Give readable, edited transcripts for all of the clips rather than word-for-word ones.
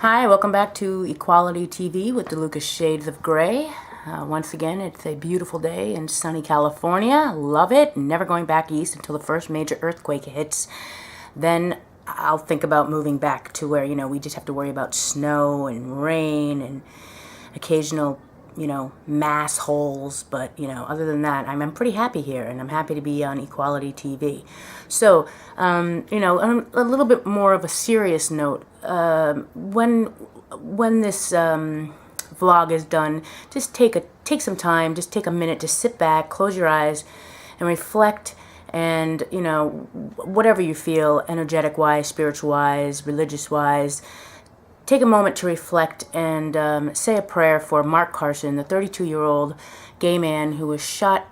Hi, welcome back to Equality TV with DeLuca Shades of Gray. Once again, it's a beautiful day in sunny California. Love it. Never going back east until the first major earthquake hits. Then I'll think about moving back to where, we just have to worry about snow and rain and occasional, mass holes. But, other than that, I'm pretty happy here, and I'm happy to be on Equality TV. So, on a little bit more of a serious note, when this vlog is done, just take some time, just take a minute to sit back, close your eyes, and reflect. And whatever you feel, energetic wise, spiritual wise, religious wise, take a moment to reflect and say a prayer for Mark Carson, the 32-year-old gay man who was shot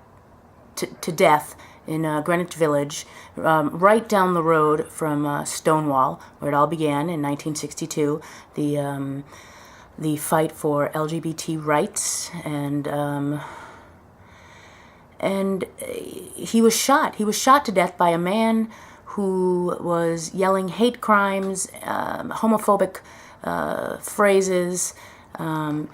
to death in Greenwich Village, right down the road from Stonewall, where it all began in 1962. The fight for LGBT rights, and he was shot. He was shot to death by a man who was yelling hate crimes, homophobic phrases,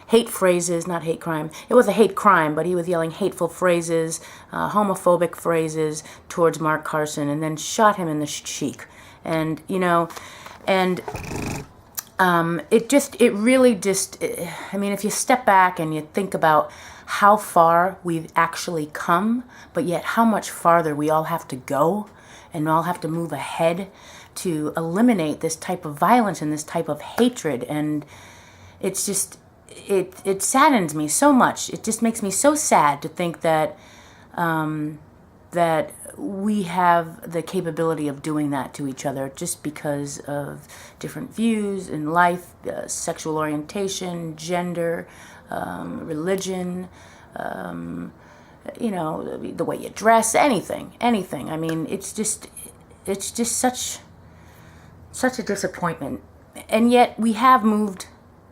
hate phrases, not hate crime. It was a hate crime, but he was yelling hateful phrases, homophobic phrases towards Mark Carson, and then shot him in the cheek. And it really just, if you step back and you think about how far we've actually come, but yet how much farther we all have to go and all have to move ahead to eliminate this type of violence and this type of hatred. And it's just, it saddens me so much. It just makes me so sad to think that that we have the capability of doing that to each other just because of different views in life, sexual orientation, gender, religion, the way you dress, anything. I mean, it's just such a disappointment. And yet we have moved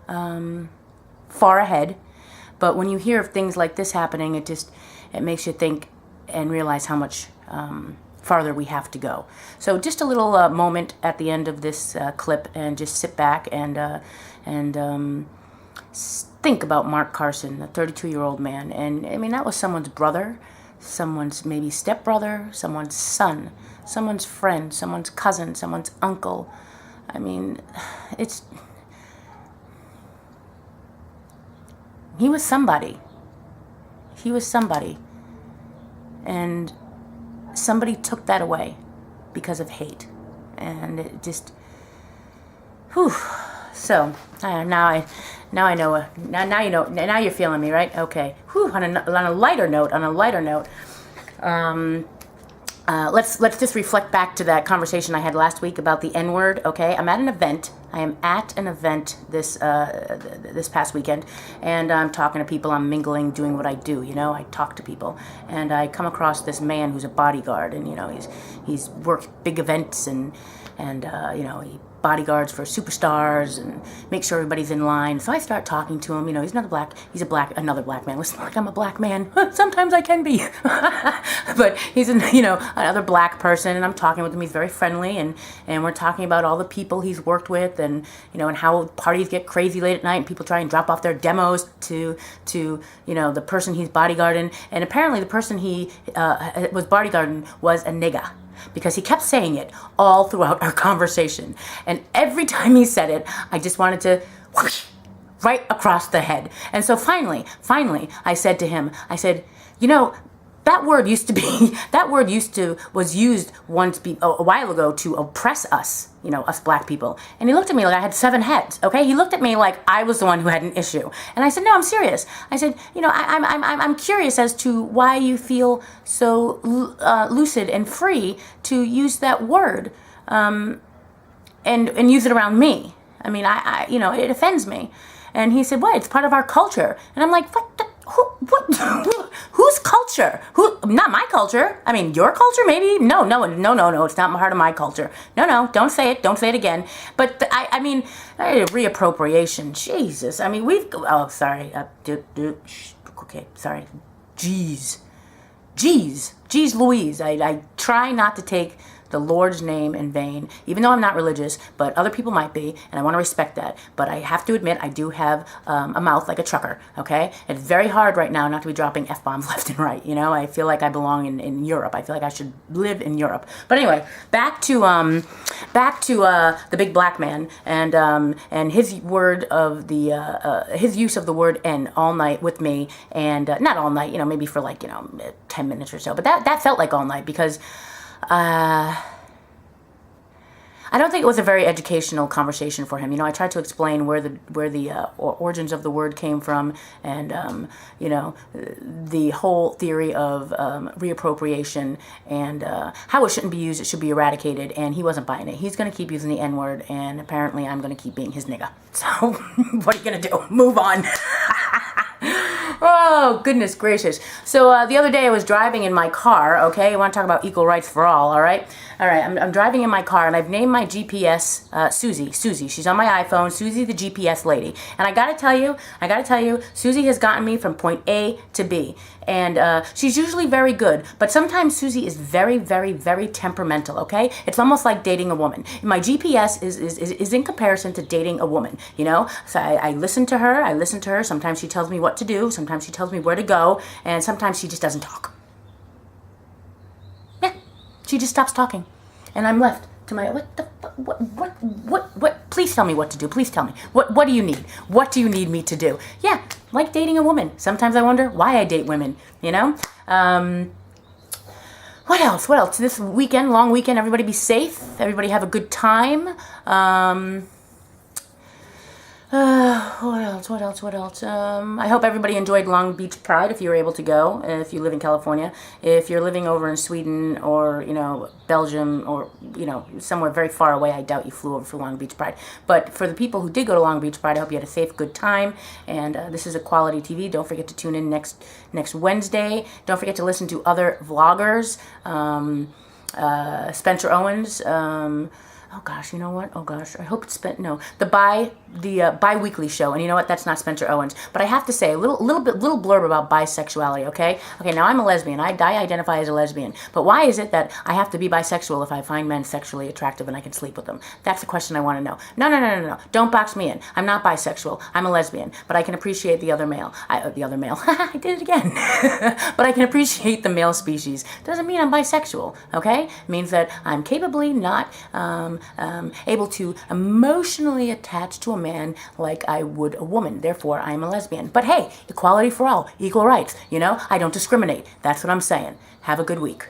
far ahead. But when you hear of things like this happening, it makes you think and realize how much farther we have to go. So just a little moment at the end of this clip, and just sit back and think about Mark Carson, the 32-year-old man. And that was someone's brother, someone's maybe stepbrother, someone's son, someone's friend, someone's cousin, someone's uncle. He was somebody. And somebody took that away because of hate. And it just, whew. So now I know. Now you know. Now you're feeling me, right? Okay. Whew. On a lighter note. Let's just reflect back to that conversation I had last week about the N-word. Okay, I'm at an event. I am at an event this past weekend, and I'm talking to people. I'm mingling, doing what I do. I talk to people, and I come across this man who's a bodyguard, and he's worked big events, and he bodyguards for superstars and make sure everybody's in line. So I start talking to him. He's another black man. Listen, like, I'm a black man. Sometimes I can be. But he's another black person, and I'm talking with him. He's very friendly, and we're talking about all the people he's worked with, and and how parties get crazy late at night and people try and drop off their demos to the person he's bodyguarding. And apparently the person he was bodyguarding was a nigga, because he kept saying it all throughout our conversation. And every time he said it, I just wanted to whoosh, right across the head. And so finally, I said to him, that word was used once a while ago to oppress us, us black people. And he looked at me like I had 7 heads, okay? He looked at me like I was the one who had an issue. And I said, no, I'm serious. I said, I'm curious as to why you feel so lucid and free to use that word and use it around me. It offends me. And he said, what? It's part of our culture. And I'm like, what? Whose culture? Not my culture. Your culture, maybe? No, it's not part of my culture. No, don't say it again. But Re-Appropriation, Jesus. Okay, sorry. Jeez Louise. I try not to take the Lord's name in vain, even though I'm not religious, but other people might be, and I want to respect that. But I have to admit, I do have a mouth like a trucker, okay? It's very hard right now not to be dropping F-bombs left and right, you know? I feel like I belong in Europe. I feel like I should live in Europe. But anyway, back to the big black man and his word of the his use of the word "N" all night with me, and not all night, you know, maybe for like 10 minutes or so, but that felt like all night because I don't think it was a very educational conversation for him. You know, I tried to explain where the origins of the word came from, and the whole theory of re-appropriation and how it shouldn't be used. It should be eradicated, and he wasn't buying it. He's going to keep using the N-word, and apparently I'm going to keep being his nigga. So what are you going to do? Move on. Oh, goodness gracious. So the other day I was driving in my car, okay? I want to talk about equal rights for all right? All right, I'm driving in my car, and I've named my GPS Susie. She's on my iPhone, Susie the GPS lady. And I gotta tell you, Susie has gotten me from point A to B. And she's usually very good, but sometimes Susie is very, very, very temperamental, okay? It's almost like dating a woman. My GPS is in comparison to dating a woman, you know? So I listen to her. Sometimes she tells me what to do. Sometimes she tells me where to go. And sometimes she just doesn't talk. Yeah, she just stops talking. And I'm left to my, what, please tell me what to do. Please tell me. What do you need? What do you need me to do? Yeah, like dating a woman. Sometimes I wonder why I date women, you know? What else? This weekend, long weekend, everybody be safe. Everybody have a good time. What else? I hope everybody enjoyed Long Beach Pride if you were able to go, if you live in California. If you're living over in Sweden or, Belgium or, somewhere very far away, I doubt you flew over for Long Beach Pride. But for the people who did go to Long Beach Pride, I hope you had a safe, good time. And this is Equality TV. Don't forget to tune in next Wednesday. Don't forget to listen to other vloggers, Spencer Owens, oh gosh, you know what? Oh gosh, I hope it's the bi-weekly show. And you know what? That's not Spencer Owens. But I have to say a little blurb about bisexuality, okay? Okay, now I'm a lesbian. I identify as a lesbian. But why is it that I have to be bisexual if I find men sexually attractive and I can sleep with them? That's the question I want to know. No. Don't box me in. I'm not bisexual. I'm a lesbian. But I can appreciate the other male. The other male. I did it again. But I can appreciate the male species. Doesn't mean I'm bisexual, okay? It means that I'm capably not able to emotionally attach to a man like I would a woman. Therefore, I am a lesbian. But hey, equality for all, equal rights. I don't discriminate. That's what I'm saying. Have a good week.